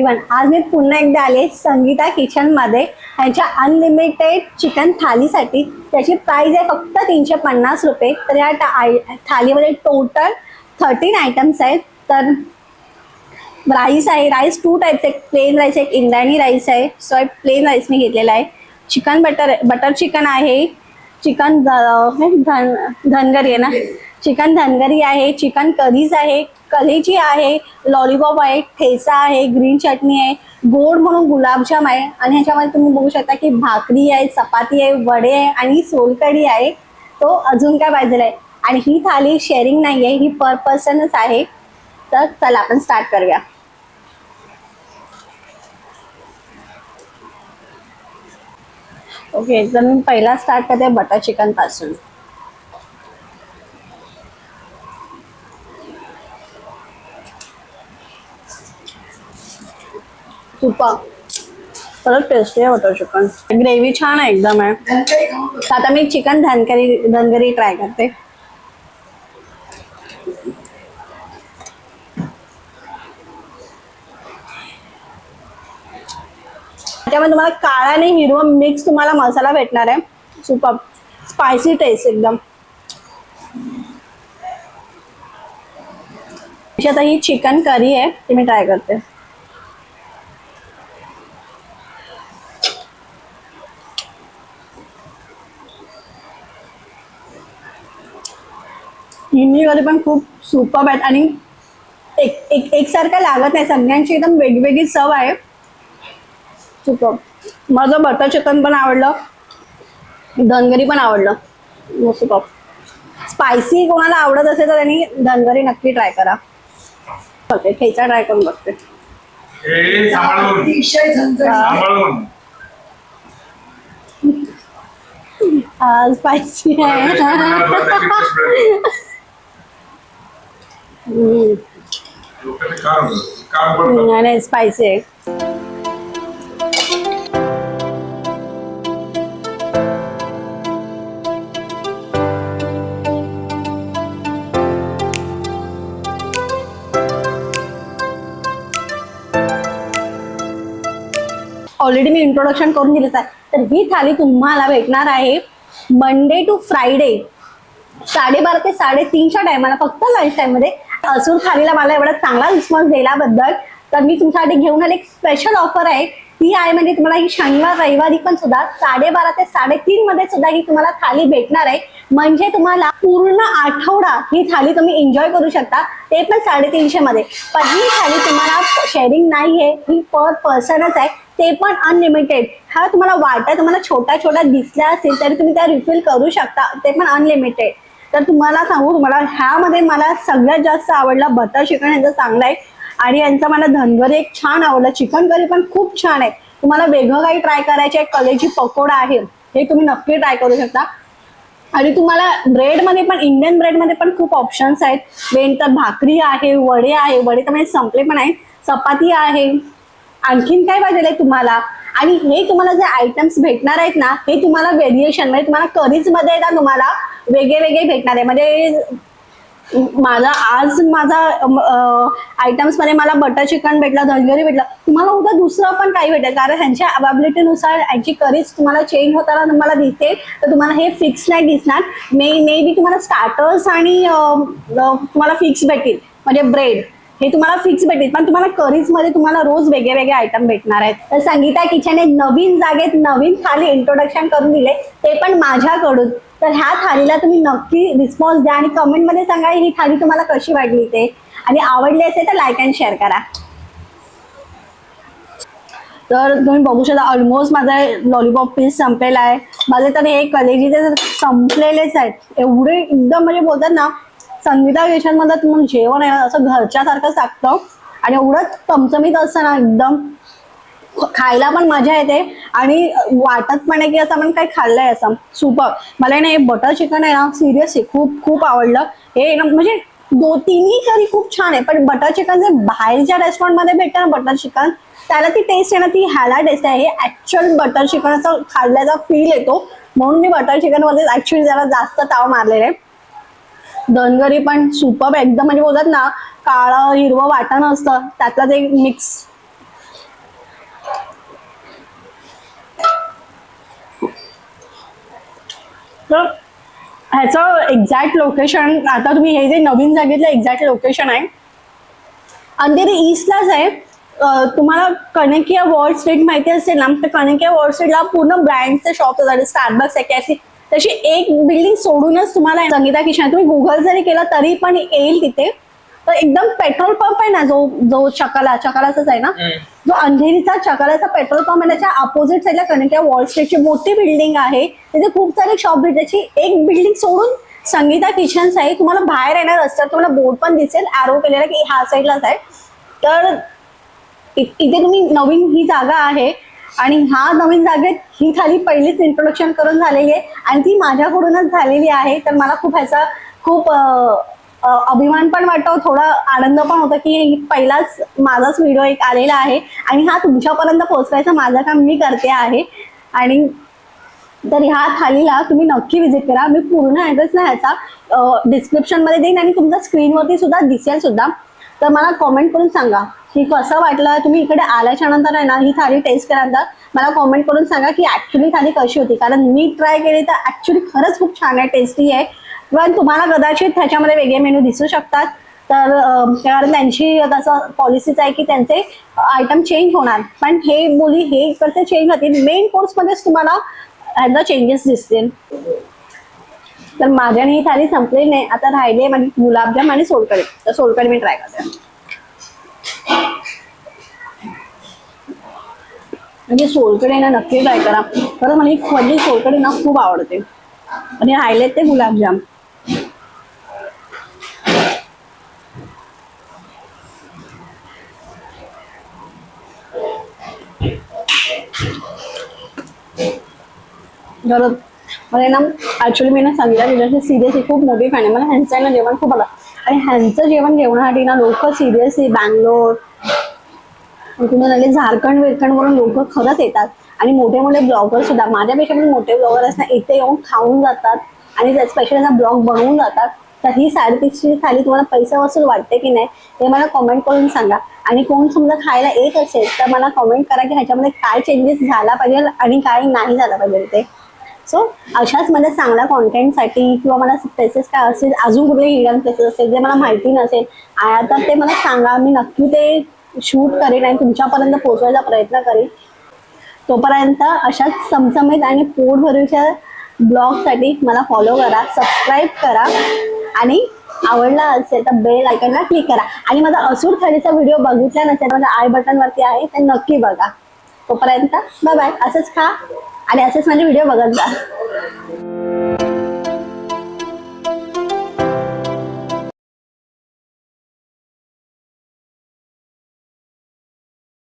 Everyone, आज मी पुन्हा एकदा आले संगीता किचन मध्ये यांच्या अनलिमिटेड चिकन थालीसाठी। त्याची प्राइस आहे फक्त 350 रुपये। तर या थालीमध्ये टोटल 13 आयटम्स आहेत। तर राईस आहे, राईस 2 टाइप्स, एक प्लेन राईस एक इंद्रायणी राईस आहे। सो प्लेन राईस मी घेतलेला आहे। चिकन बटर चिकन आहे, चिकन धनगरी आहे ना, चिकन धनगरी आहे, चिकन करीज आहे, कलेजी आहे, लॉलीपॉप आहे, ठेचा आहे, ग्रीन चटणी आहे, गोड म्हणून गुलाबजाम आहे आणि ह्याच्यामध्ये तुम्ही बघू शकता की भाकरी आहे, चपाती आहे, वडे आहे आणि सोलकढी आहे। तो अजून काय पाहिजे आहे। आणि ही थाली शेअरिंग नाही आहे, ही पर पर्सनच आहे। तर चला आपण स्टार्ट करूया। ओके, तर मी पहिला स्टार्ट करते बटर चिकन पासून। सुपर परत टेस्टी आहे बटर चिकन, ग्रेव्ही छान आहे एकदम आहे। आता मी चिकन धनगरी ट्राय करते। त्यामध्ये तुम्हाला काळा आणि हिरवा मिक्स तुम्हाला मसाला भेटणार आहे। सुपर स्पायसी टेस्ट एकदम। आता ही चिकन करी आहे, ती मी ट्राय करते। हिंदी मध्ये पण खूप सुपर आहेत आणि एकसारखं लागत नाही, सगळ्यांची एकदम वेगवेगळी चव आहे। सुपर, माझं बटर चिकन पण आवडलं, धनगरी पण आवडलं। सुपर स्पायसी कोणाला आवडत असेल तर त्यांनी धनगरी नक्की ट्राय करा। ओके, ठेचा ट्राय करून बघते। स्पायसी आहे। नाही, स्पायसी आहे। ऑलरेडी मी इंट्रोडक्शन करून दिलेच आहे। तर ही थाली तुम्हाला भेटणार आहे मंडे टू फ्रायडे 12:30 ते 3:30च्या टायमाला, फक्त लंच टाइम मध्ये। असून थालीला मला एवढा चांगला रिस्पॉन्स दिल्याबद्दल तर मी तुमच्यासाठी घेऊन आले एक स्पेशल ऑफर आहे। ती आहे म्हणजे तुम्हाला ही शनिवार रविवारी पण सुद्धा 12:30 ते 3:30 मध्ये सुद्धा ही तुम्हाला थाली भेटणार आहे। म्हणजे तुम्हाला पूर्ण आठवडा ही थाली तुम्ही एन्जॉय करू शकता, ते पण 350 मध्ये। पण ही थाली तुम्हाला शेअरिंग नाहीये, ही पर पर्सनच आहे, ते पण अनलिमिटेड। हा तुम्हाला वाटा तुम्हाला छोट्या छोट्या दिसल्या असेल तरी तुम्ही त्या रिफिल करू शकता, ते पण अनलिमिटेड। तर तुम्हाला सांगू, तुम्हाला ह्यामध्ये मला सगळ्यात जास्त आवडला बटर चिकन, यांचं चांगलं आहे आणि यांचं मला धनगरी एक छान आवडलं। चिकन करी पण खूप छान आहे। तुम्हाला वेगळं काही ट्राय करायचे, कलेजी पकोडा आहे, हे तुम्ही नक्की ट्राय करू शकता। आणि तुम्हाला ब्रेड मध्ये पण, इंडियन ब्रेड मध्ये पण खूप ऑप्शन्स आहेत। तर भाकरी आहे, वडे आहे, वडे तर म्हणजे संपले पण आहे, चपाती आहे, आणखीन काय पाहिजे तुम्हाला। आणि हे तुम्हाला जे आयटम्स भेटणार आहेत ना, हे तुम्हाला व्हेरिएशन म्हणजे तुम्हाला करीज मध्ये ना तुम्हाला वेगळे भेटणार आहे। म्हणजे माझा आयटम्स मध्ये मला बटर चिकन भेटला, धनगरी भेटला, तुम्हाला उद्या दुसरं पण काही भेटेल, कारण ह्यांच्या अवेबिलिटी नुसार यांची करीज तुम्हाला चेंज होताना तुम्हाला दिसते। तर तुम्हाला हे फिक्स नाही दिसणार, मे बी तुम्हाला स्टार्टर्स आणि तुम्हाला फिक्स भेटेल, म्हणजे ब्रेड हे तुम्हाला फिक्स भेटेल, पण तुम्हाला करीज मध्ये तुम्हाला रोज वेगळे आयटम भेटणार आहेत। तर संगीता किचनने नवीन जागेत नवीन थाली इंट्रोडक्शन करून दिले, ते पण माझ्याकडून। तर ह्या थालीला तुम्ही नक्की रिस्पॉन्स द्या आणि कमेंट मध्ये सांगा ही थाली तुम्हाला कशी वाटली ते, आणि आवडली असेल तर लाईक अँड शेअर करा। तर तुम्ही बघू शकता ऑलमोस्ट माझा लॉलीपॉप पीस संपलेला आहे। माझे तर हे कलेजीचे संपलेलेच आहेत, एवढे एकदम म्हणजे बोलतात ना, संगीता किचन मध्ये तुम्हाला जेवण आहे असं घरच्या सारखं लागतं आणि एवढं चमचमीत असतं ना, एकदम खायला पण मजा येते आणि वाटत पण आहे की असं आपण काही खाल्लंय असं। सुपर, मला ना हे बटर चिकन आहे ना, सिरियसली खूप आवडलं। हे ना म्हणजे तिन्ही करी खूप छान आहे, पण बटर चिकन जे बाहेरच्या रेस्टॉरंट मध्ये भेटतं ना बटर चिकन, त्याला ती टेस्ट आहे ना, ती ह्याला टेस्ट आहे। हे ऍक्च्युअल बटर चिकन असं खाल्ल्याचा फील येतो, म्हणून मी बटर चिकन मध्ये ऍक्च्युअली जरा जास्त ताव मारलेले आहे। धनगरी पण सुपर एकदम, म्हणजे बोलतात ना काळं हिरवं वाटण असतं त्यातलं ते मिक्स तर ह्याचं एक्झॅक्ट लोकेशन, आता तुम्ही हे जे नवीन जागेतलं एक्झॅक्ट लोकेशन आहे अंधेरी ईस्टलाच आहे. तुम्हाला कणकिया वॉल स्ट्रीट माहिती असेल ना, तर कणकिया वॉल स्ट्रीटला पूर्ण ब्रँडचे शॉप होतात, स्टारबक्स आहे, कॅफे, तशी एक बिल्डिंग सोडूनच तुम्हाला संगीता किचन, तुम्ही गुगल जरी केला तरी पण येईल तिथे. तर एकदम पेट्रोल पंप आहे ना, जो चकालाचाच आहे ना, जो अंधेरीचा चकालाचा पेट्रोल पंप आहे, त्याच्या अपोजिट साईडला कणकिया वॉल स्ट्रीटची मोठी बिल्डिंग आहे. तिथे खूप सारे शॉप आहेत. त्याची एक बिल्डिंग सोडून संगीता किचन्स आहे. तुम्हाला बाहेर येणार रस्त्यावर तुम्हाला बोर्ड पण दिसेल ॲरो केलेला की ह्या साईडलाच आहे. तर इथे तुम्ही नवीन ही जागा आहे आणि ह्या नवीन जागेत ही थाली पहिलीच इंट्रोडक्शन करून झालेली आहे आणि ती माझ्याकडूनच झालेली आहे. तर मला खूप ह्याचा खूप अभिमान पण वाटतो, थोडा आनंद पण होतो की पहिलाच माझाच व्हिडिओ एक आलेला आहे आणि हा तुमच्यापर्यंत पोहोचवायचं माझं काम मी करते आहे. आणि तर ह्या थालीला तुम्ही नक्की विजिट करा. मी पूर्ण ॲड्रेस ना ह्याचा डिस्क्रिप्शनमध्ये देईन आणि तुमच्या स्क्रीनवरती सुद्धा दिसेल सुद्धा. तर मला कॉमेंट करून सांगा की कसं वाटलं. तुम्ही इकडे आल्याच्या नंतर आहे ना ही थाली टेस्ट केल्यानंतर मला कॉमेंट करून सांगा की ॲक्च्युली थाली कशी होती, कारण मी ट्राय केली तर ॲक्च्युली खरंच खूप छान आहे, टेस्टी आहे. पण तुम्हाला कदाचित ह्याच्यामध्ये वेगळे मेनू दिसू शकतात. तर कारण त्यांची तसं पॉलिसीच आहे की त्यांचे आयटम चेंज होणार, पण हे इकडचे चेंज होतील. मेन कोर्समध्येच तुम्हाला ह्याचा चेंजेस दिसतील. तर माझ्याने ही थाली संपलेली नाही, आता राहिले माझी गुलाबजाम आणि सोलकढी. तर सोलकढी मी ट्राय करते. म्हणजे सोलकढी ना नक्की ट्राय करा, खरं मला सोलकढी ना खूप आवडते. आणि राहिलेत ते गुलाबजाम. तर मला ना ॲक्च्युली मी ना सांगितलं तुझ्याशी सिरियसली खूप मोठी फॅन आहे. मला ह्यांचं ना जेवण खूप आलं आणि ह्यांचं जेवणासाठी ना लोक सिरियसली बँगलोर कुठून आले, झारखंड वरून लोक खरंच येतात. आणि मोठे मोठे ब्लॉगर सुद्धा, माझ्यापेक्षा पण मोठे ब्लॉगर असतात, इथे येऊन खाऊन जातात आणि स्पेशली ना ब्लॉग बनवून जातात. तर ही 350ची थाली तुम्हाला पैसा वसूल वाटते की नाही ते मला कॉमेंट करून सांगा. आणि कोण समजा खायला येत असेल तर मला कॉमेंट करा की ह्याच्यामध्ये काय चेंजेस झाला पाहिजे आणि काय नाही झाला पाहिजे ते. सो अशाच मला चांगल्या कॉन्टेंटसाठी किंवा मला प्लेसेस काय असेल, अजून कुठले हिडन प्लेसेस असेल जे मला माहिती नसेल तर ते मला सांगा. मी नक्की ते शूट करेन आणि तुमच्यापर्यंत पोहोचवायचा प्रयत्न करेन. तोपर्यंत अशाच चमचमीत आणि पोट भरूच्या ब्लॉगसाठी मला फॉलो करा, सबस्क्राईब करा आणि आवडला असेल तर बेल आयकॉनला क्लिक करा. आणि माझा असूर थालीचा व्हिडिओ बघितला नसेल माझ्या आय बटनवरती आहे ते नक्की बघा. तोपर्यंत बाय बाय. असंच खा आणि असेच माझे व्हिडिओ बघत जा.